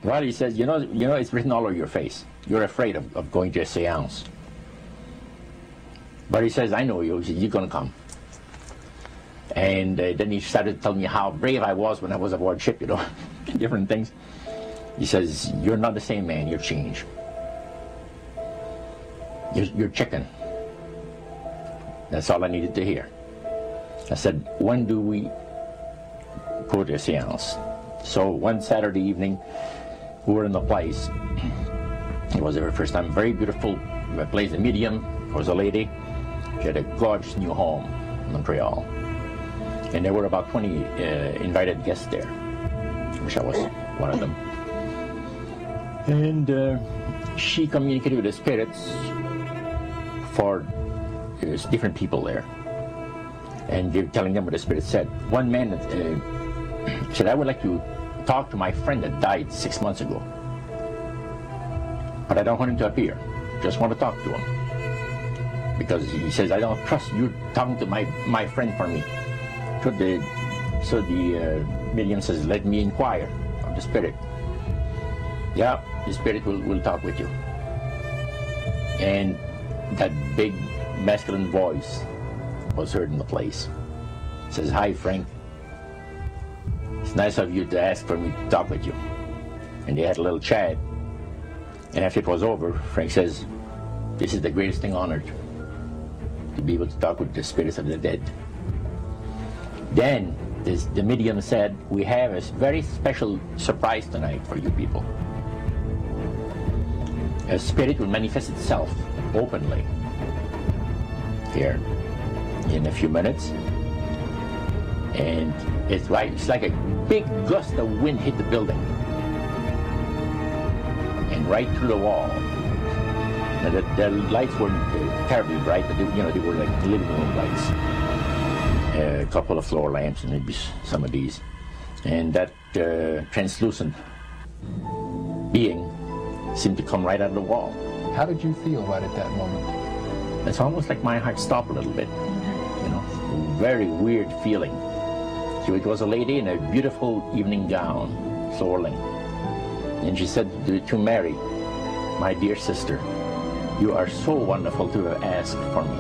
Well, he says, you know, it's written all over your face. You're afraid of going to a seance. But he says, I know you. He says, you're going to come. And then he started telling me how brave I was when I was aboard ship, you know, different things. He says, you're not the same man, you're changed. You're chicken. That's all I needed to hear. I said, when do we go to a seance? So one Saturday evening, we were in the place. It was the very first time. Very beautiful place. The medium was a lady. She had a gorgeous new home in Montreal. And there were about 20 invited guests there. I wish I was one of them. And she communicated with the spirits for different people there. And they were telling them what the spirit said. One man said, I would like to talk to my friend that died 6 months ago. But I don't want him to appear. Just want to talk to him. Because he says, I don't trust you talking to my friend for me. So the medium says, let me inquire of the spirit. Yeah, the spirit will talk with you. And that big masculine voice was heard in the place. It says, hi Frank. It's nice of you to ask for me to talk with you. And they had a little chat. And after it was over, Frank says, this is the greatest thing on earth, to be able to talk with the spirits of the dead. Then the medium said, we have a very special surprise tonight for you people. A spirit will manifest itself openly here in a few minutes. And it's like a big gust of wind hit the building. And right through the wall. Now the lights weren't terribly bright, but they were like living room lights. A couple of floor lamps and maybe some of these. And that translucent being seemed to come right out of the wall. How did you feel right at that moment? It's almost like my heart stopped a little bit. You know, very weird feeling. So it was a lady in a beautiful evening gown, swirling. And she said to Mary, my dear sister, you are so wonderful to have asked for me.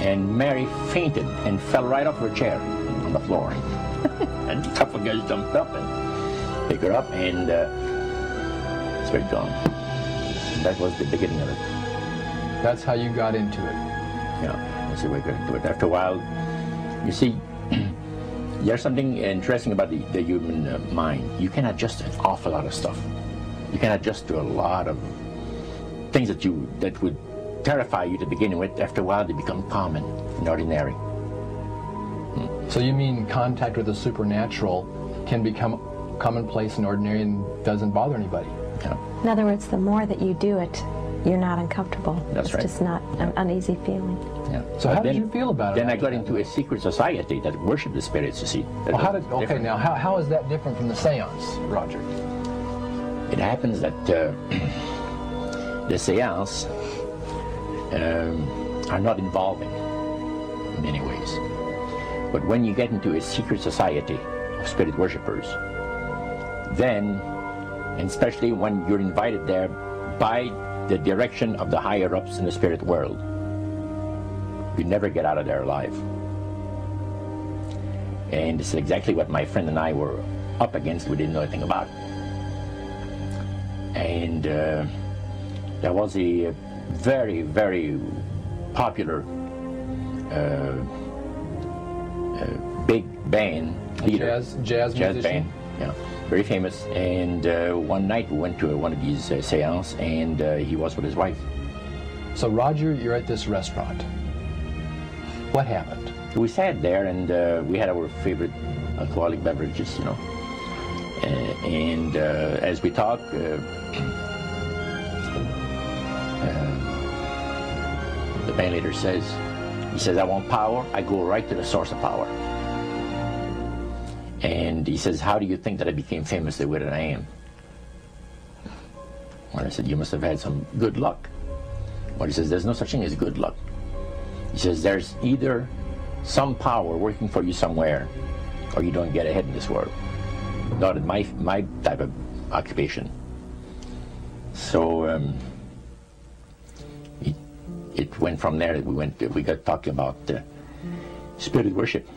And Mary fainted and fell right off her chair on the floor. And a couple of guys jumped up and picked her up, and spirit gone. And that was the beginning of it. That's how you got into it. Yeah, that's the way I got into it. After a while, you see, there's something interesting about the human mind. You can adjust an awful lot of stuff. You can adjust to a lot of things that would terrify you to begin with. After a while, they become common and ordinary. So you mean contact with the supernatural can become commonplace and ordinary and doesn't bother anybody? Yeah. In other words, the more that you do it, you're not uncomfortable. That's right. It's just not an uneasy feeling. Yeah. So how did you feel about it? Then I got into a secret society that worshiped the spirits, you see. Well, how is that different from the seance, Roger? It happens that the seance are not involving in many ways. But when you get into a secret society of spirit worshippers, then, and especially when you're invited there by the direction of the higher-ups in the spirit world, you never get out of there alive. And this is exactly what my friend and I were up against. We didn't know anything about. And there was a very, very popular big band leader. Jazz musician? Band, yeah, very famous. And one night we went to one of these seances, and he was with his wife. So Roger, you're at this restaurant. What happened? We sat there, and we had our favorite alcoholic beverages, you know. And as we talked, the band leader says, he says, I want power. I go right to the source of power. And he says, how do you think that I became famous the way that I am? Well, I said, you must have had some good luck. Well, he says, there's no such thing as good luck. He says, there's either some power working for you somewhere, or you don't get ahead in this world. Not in my type of occupation. So it went from there. We got talking about spirit worship.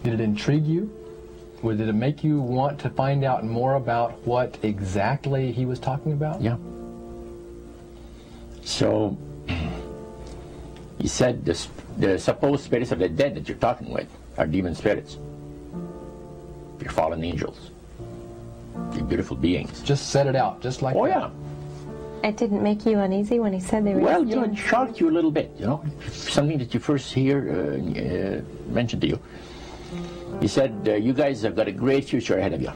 Did it intrigue you? Or did it make you want to find out more about what exactly he was talking about? Yeah. So he said the supposed spirits of the dead that you're talking with are demon spirits. They're fallen angels. They're beautiful beings. Just set it out, just like that. Oh, yeah. It didn't make you uneasy when he said they were... Well, you know, it shocked you a little bit, you know, something that you first hear mentioned to you. He said, you guys have got a great future ahead of you.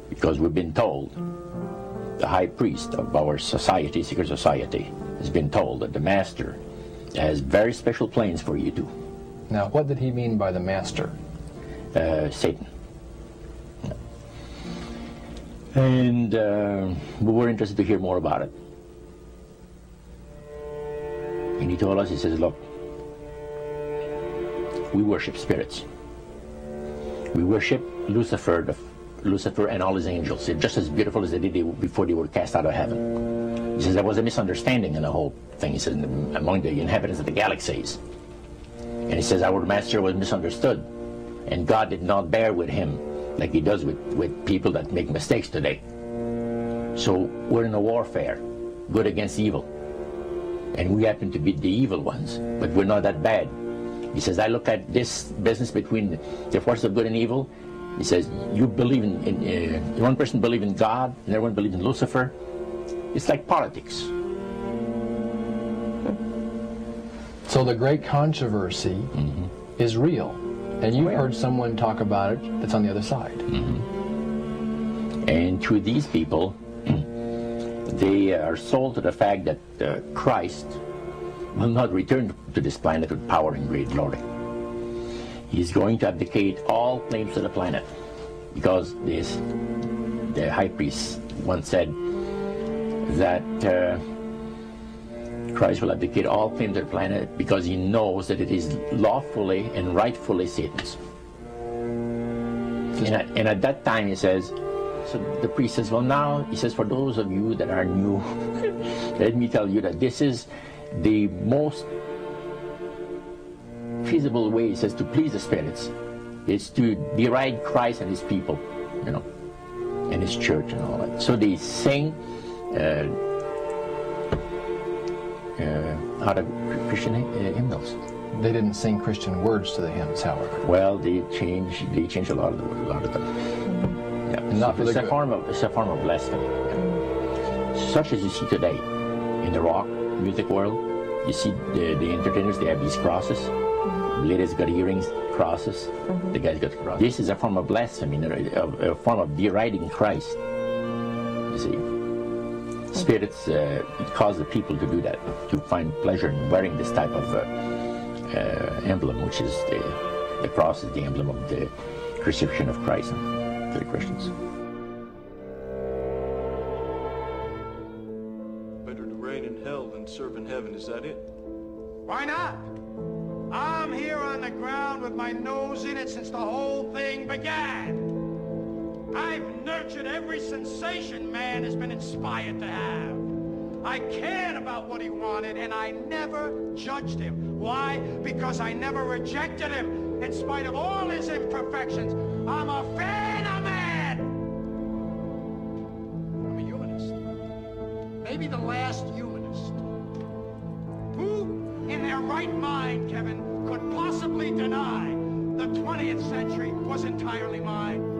Because we've been told, the high priest of our society, secret society, has been told that the master has very special plans for you too. Now, what did he mean by the master? Satan. And we were interested to hear more about it. And he told us, he says, look, we worship spirits. We worship Lucifer and all his angels. They're just as beautiful as they did before they were cast out of heaven. He says there was a misunderstanding in the whole thing. He says among the inhabitants of the galaxies. And he says our master was misunderstood. And God did not bear with him like he does with people that make mistakes today. So we're in a warfare, good against evil. And we happen to be the evil ones, but we're not that bad. He says, I look at this business between the forces of good and evil. He says, you believe in one person believes in God, and everyone believes in Lucifer. It's like politics. So the great controversy is real. And you've heard someone talk about it that's on the other side. And to these people, they are sold to the fact that Christ will not return to this planet with power and great glory. He's going to abdicate all claims to the planet, because the high priest once said that Christ will abdicate all claims to the planet because he knows that it is lawfully and rightfully Satan's. And at that time, he says, so the priest says, well, now, he says, for those of you that are new, let me tell you that this is the most feasible way, he says, to please the spirits. It's to deride Christ and his people, you know, and his church and all that. So they sing out of Christian hymnals. They didn't sing Christian words to the hymns, however. Well, they changed a lot of them. Yeah. And not for it's a form of blasphemy. Yeah. Such as you see today in the rock music world. You see the entertainers, they have these crosses. The ladies got earrings, crosses. The guys got crosses. This is a form of blasphemy, a form of deriding Christ. You see. Spirits cause the people to do that, to find pleasure in wearing this type of emblem, which is the cross is the emblem of the crucifixion of Christ to the Christians. Better to reign in hell than serve in heaven, is that it? Why not? I'm here on the ground with my nose in it since the whole thing began. I've nurtured every sensation man has been inspired to have. I cared about what he wanted, and I never judged him. Why? Because I never rejected him, in spite of all his imperfections. I'm a fan of man! I'm a humanist. Maybe the last humanist. Who, in their right mind, Kevin, could possibly deny the 20th century was entirely mine?